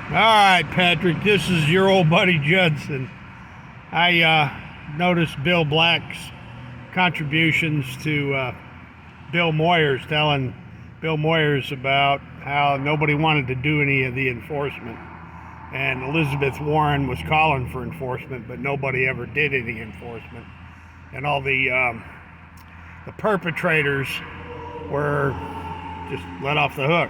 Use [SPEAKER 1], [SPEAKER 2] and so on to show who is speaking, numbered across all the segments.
[SPEAKER 1] All right, Patrick, this is your old buddy Judson. I noticed Bill Black's contributions to Bill Moyers, telling Bill Moyers about how nobody wanted to do any of the enforcement. And Elizabeth Warren was calling for enforcement, but nobody ever did any enforcement. And all the perpetrators were just let off the hook.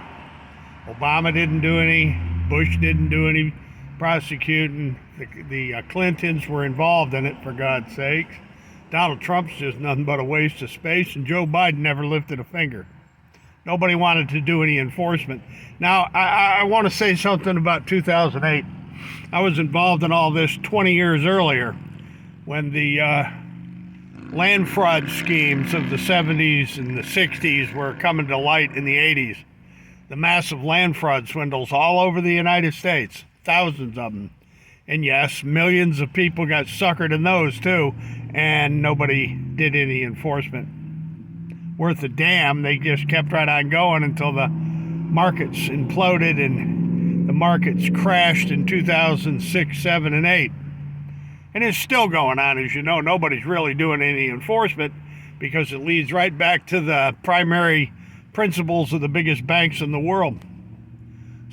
[SPEAKER 1] Obama didn't do any. Bush didn't do any prosecuting. The Clintons were involved in it, for God's sakes. Donald Trump's just nothing but a waste of space, and Joe Biden never lifted a finger. Nobody wanted to do any enforcement. Now, I want to say something about 2008. I was involved in all this 20 years earlier when the land fraud schemes of the 70s and the 60s were coming to light in the 80s. The massive land fraud swindles all over the United States, thousands of them. And yes, millions of people got suckered in those too, and nobody did any enforcement worth a damn. They just kept right on going until the markets imploded and the markets crashed in 2006, 7, and 8. And it's still going on, as you know. Nobody's really doing any enforcement because it leads right back to the primary principles of the biggest banks in the world.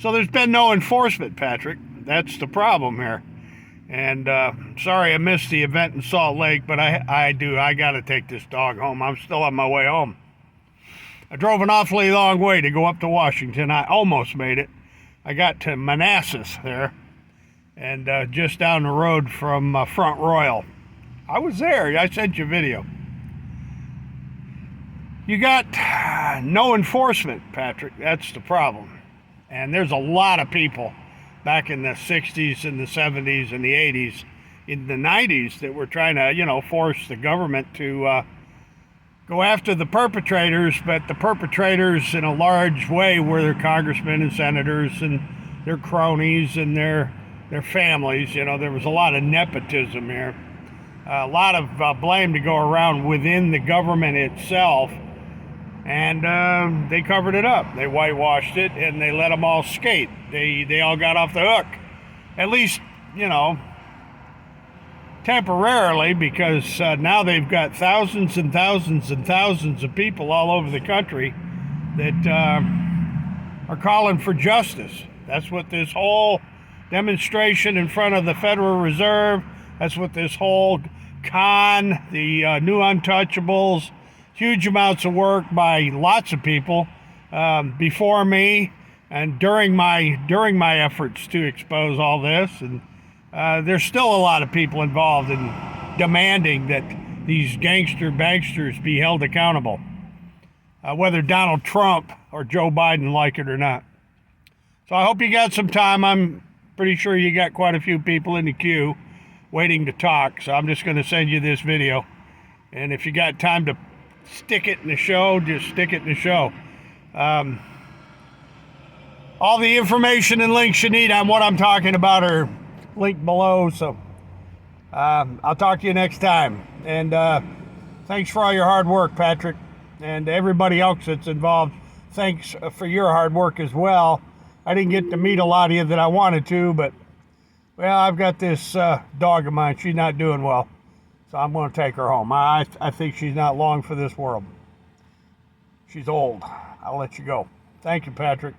[SPEAKER 1] So there's been no enforcement, Patrick. That's the problem here. And sorry I missed the event in Salt Lake, but I got to take this dog home. I'm still on my way home. I drove an awfully long way to go up to Washington. I almost made it. I got to Manassas there, and just down the road from Front Royal. I was there. I sent you a video. You got no enforcement, Patrick. That's the problem. And there's a lot of people back in the 60s and the 70s and the 80s, in the 90s, that were trying to, force the government to go after the perpetrators. But the perpetrators, in a large way, were their congressmen and senators and their cronies and their families. There was a lot of nepotism here. A lot of blame to go around within the government itself. And they covered it up. They whitewashed it, and they let them all skate. They all got off the hook. At least, temporarily, because now they've got thousands and thousands and thousands of people all over the country that are calling for justice. That's what this whole demonstration in front of the Federal Reserve, that's what this whole the new untouchables, huge amounts of work by lots of people before me and during my efforts to expose all this. And there's still a lot of people involved in demanding that these banksters be held accountable, whether Donald Trump or Joe Biden like it or not. So I hope you got some time. I'm pretty sure you got quite a few people in the queue waiting to talk. So I'm just going to send you this video. And if you got time to stick it in the show, just stick it in the show. All the information and links you need on what I'm talking about are linked below. So I'll talk to you next time. And thanks for all your hard work, Patrick. And everybody else that's involved, thanks for your hard work as well. I didn't get to meet a lot of you that I wanted to, but, well, I've got this dog of mine. She's not doing well. So I'm going to take her home. I think she's not long for this world. She's old. I'll let you go. Thank you, Patrick.